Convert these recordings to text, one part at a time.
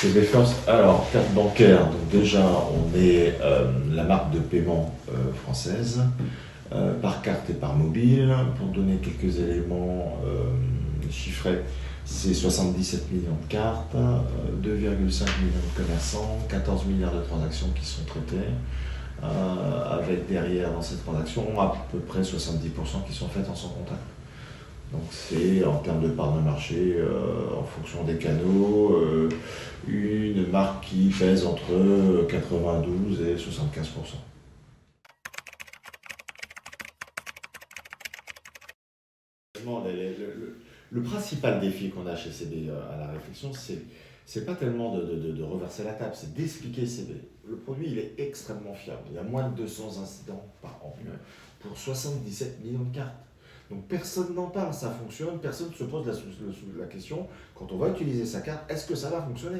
CB First, alors carte bancaire, donc déjà on est la marque de paiement française, par carte et par mobile. Pour donner quelques éléments chiffrés, c'est 77 millions de cartes, 2,5 millions de commerçants, 14 milliards de transactions qui sont traitées, avec derrière dans ces transactions à peu près 70% qui sont faites en sans contact. Donc c'est en termes de part de marché, en fonction des canaux, une marque qui pèse entre 92 et 75%. Le principal défi qu'on a chez CB à la réflexion, c'est pas tellement de reverser la table, c'est d'expliquer CB. Le produit, il est extrêmement fiable. Il y a moins de 200 incidents par an pour 77 millions de cartes. Donc personne n'en parle, ça fonctionne, personne ne se pose la question, quand on va utiliser sa carte, est-ce que ça va fonctionner?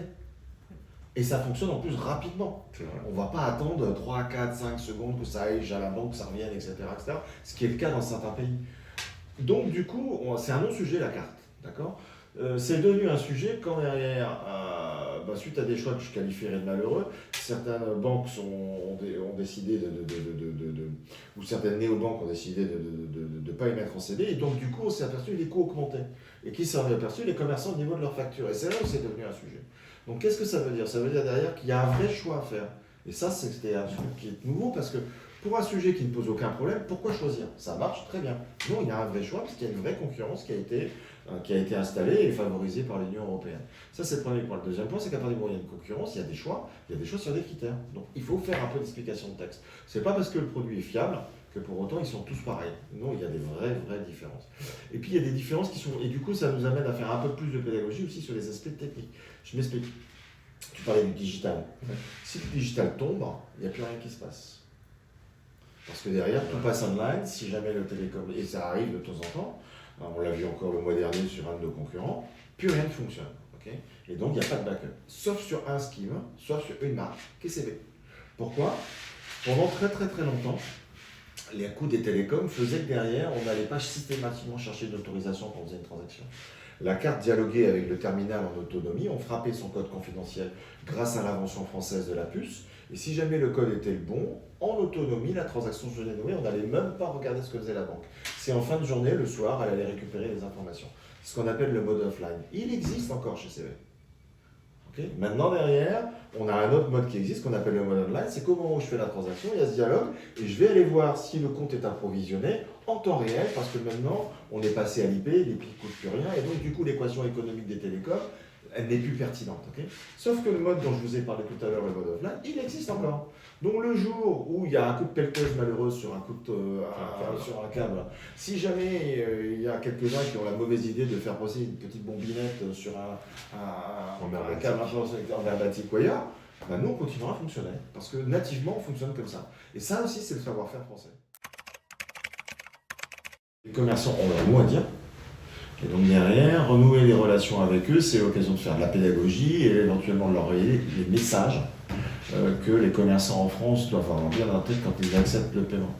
Et ça fonctionne en plus rapidement. On ne va pas attendre 3, 4, 5 secondes que ça aille à la banque, que ça revienne, etc., ce qui est le cas dans certains pays. Donc du coup, c'est un non-sujet la carte, d'accord? C'est devenu un sujet quand derrière, suite à des choix que je qualifierais de malheureux, certaines banques ont décidé ou certaines néobanques ont décidé de ne pas y mettre en CD, et donc du coup on s'est aperçu que les coûts augmentaient. Et qui s'en est aperçu? Les commerçants au niveau de leurs factures. Et c'est là où c'est devenu un sujet. Donc qu'est-ce que ça veut dire? Ça veut dire derrière qu'il y a un vrai choix à faire. Et ça, c'était un truc qui est nouveau parce que pour un sujet qui ne pose aucun problème, pourquoi choisir? Ça marche très bien. Non, il y a un vrai choix parce qu'il y a une vraie concurrence qui a été installée et favorisée par l'Union européenne. Ça, c'est le premier point. Le deuxième point, c'est qu'à partir du moment où il y a une concurrence, il y a des choix sur des critères. Donc, il faut faire un peu d'explication de texte. C'est pas parce que le produit est fiable que pour autant ils sont tous pareils. Non, il y a des vraies différences. Et puis, il y a des différences qui sont... Et du coup, ça nous amène à faire un peu plus de pédagogie aussi sur les aspects techniques. Je m'explique. Tu parlais du digital. Si le digital tombe, il n'y a plus rien qui se passe. Parce que derrière, tout passe online, si jamais le télécom, et ça arrive de temps en temps, on l'a vu encore le mois dernier sur un de nos concurrents, plus rien ne fonctionne. Okay, et donc, il n'y a pas de backup. Sauf sur un scheme, sauf sur une marque, qui est CB. Pourquoi? Pendant très longtemps, les coûts des télécoms faisaient que derrière, on n'allait pas systématiquement chercher d'autorisation quand on faisait une transaction. La carte dialoguait avec le terminal en autonomie, on frappait son code confidentiel grâce à l'invention française de la puce, et si jamais le code était le bon, en autonomie, la transaction se dénouait, on n'allait même pas regarder ce que faisait la banque. C'est en fin de journée, le soir, elle allait récupérer les informations. C'est ce qu'on appelle le mode offline. Il existe encore chez CB. Okay. Maintenant, derrière, on a un autre mode qui existe, qu'on appelle le mode online. C'est qu'au moment où je fais la transaction, il y a ce dialogue, et je vais aller voir si le compte est approvisionné en temps réel, parce que maintenant, on est passé à l'IP, l'IP ne coûte plus rien, et donc du coup, l'équation économique des télécoms, elle n'est plus pertinente. Okay, sauf que le mode dont je vous ai parlé tout à l'heure, le mode offline, il existe encore. Donc le jour où il y a un coup de pelleteuse malheureuse sur un sur un câble, si jamais il y a quelques-uns qui ont la mauvaise idée de faire passer une petite bombinette sur un câble en verbatique ou ailleurs, nous on continuera à fonctionner. Parce que nativement on fonctionne comme ça. Et ça aussi c'est le savoir-faire français. Les commerçants ont leur mot à dire. Et donc derrière, renouer les relations avec eux, c'est l'occasion de faire de la pédagogie et éventuellement de leur envoyer les messages que les commerçants en France doivent avoir bien en tête quand ils acceptent le paiement.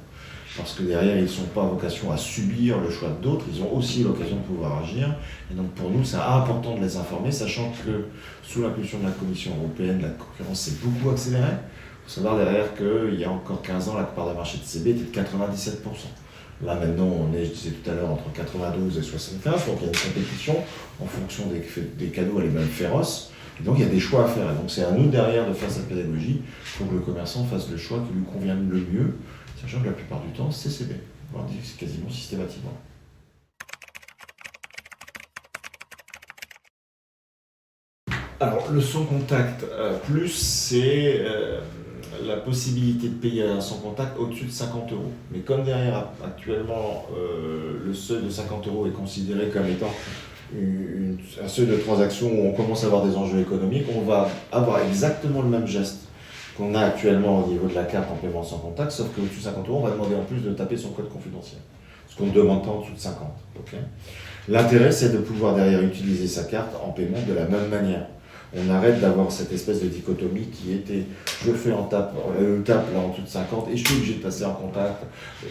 Parce que derrière, ils ne sont pas en vocation à subir le choix d'autres, ils ont aussi l'occasion de pouvoir agir. Et donc pour nous, c'est important de les informer, sachant que sous l'impulsion de la Commission européenne, la concurrence s'est beaucoup accélérée. Il faut savoir derrière qu'il y a encore 15 ans, la part de marché de CB était de 97%. Là maintenant, on est, je disais tout à l'heure, entre 92 et 75, donc il y a une compétition en fonction des canaux, elle est même féroce. Et donc il y a des choix à faire. Et donc c'est à nous derrière de faire cette pédagogie pour que le commerçant fasse le choix qui lui convient le mieux, sachant que la plupart du temps, c'est CB. On va dire que c'est quasiment systématiquement. Alors le sans contact plus, c'est la possibilité de payer un sans contact au-dessus de 50 €. Mais comme derrière, actuellement, le seuil de 50 € est considéré comme étant un seuil de transaction où on commence à avoir des enjeux économiques, on va avoir exactement le même geste qu'on a actuellement au niveau de la carte en paiement sans contact, sauf qu'au-dessus de 50 €, on va demander en plus de taper son code confidentiel. Ce qu'on ne demande pas en dessous de 50. Okay. L'intérêt, c'est de pouvoir derrière utiliser sa carte en paiement de la même manière. On arrête d'avoir cette espèce de dichotomie qui était je fais en tape, là en dessous de 50 et je suis obligé de passer en contact,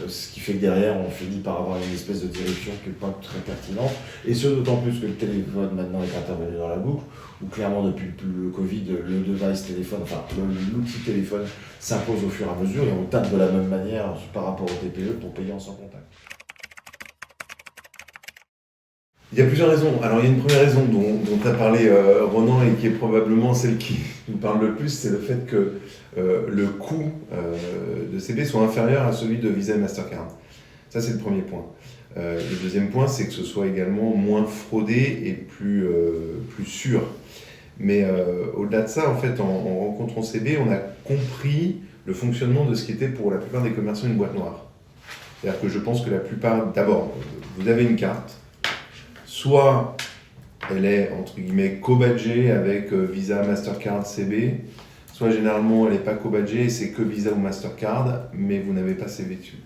ce qui fait que derrière on finit par avoir une espèce de direction qui n'est pas très pertinente, et ce d'autant plus que le téléphone maintenant est intervenu dans la boucle, où clairement depuis le Covid, le device téléphone, enfin l'outil téléphone s'impose au fur et à mesure et on tape de la même manière par rapport au TPE pour payer en sans contact. Il y a plusieurs raisons. Alors, il y a une première raison dont tu as parlé, Ronan, et qui est probablement celle qui nous parle le plus, c'est le fait que le coût de CB soit inférieur à celui de Visa et Mastercard. Ça, c'est le premier point. Le deuxième point, c'est que ce soit également moins fraudé et plus sûr. Mais au-delà de ça, en fait, en rencontrant CB, on a compris le fonctionnement de ce qui était pour la plupart des commerçants une boîte noire. C'est-à-dire que je pense que la plupart, d'abord, vous avez une carte, soit elle est entre guillemets co-badgée avec Visa, Mastercard, CB, soit généralement elle n'est pas co-badgée et c'est que Visa ou Mastercard, mais vous n'avez pas CB dessus.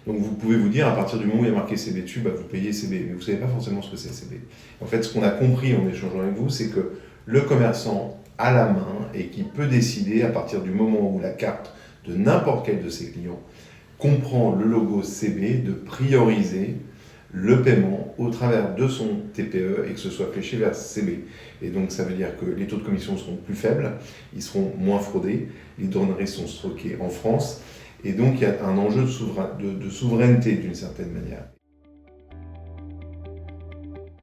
Donc vous pouvez vous dire, à partir du moment où il y a marqué CB dessus, bah, vous payez CB, mais vous ne savez pas forcément ce que c'est CB. En fait, ce qu'on a compris en échangeant avec vous, c'est que le commerçant a la main et qui peut décider, à partir du moment où la carte de n'importe quel de ses clients comprend le logo CB, de prioriser le paiement au travers de son TPE et que ce soit fléché vers CB. Et donc ça veut dire que les taux de commission seront plus faibles, ils seront moins fraudés, les donneries sont stockées en France, et donc il y a un enjeu de souveraineté d'une certaine manière.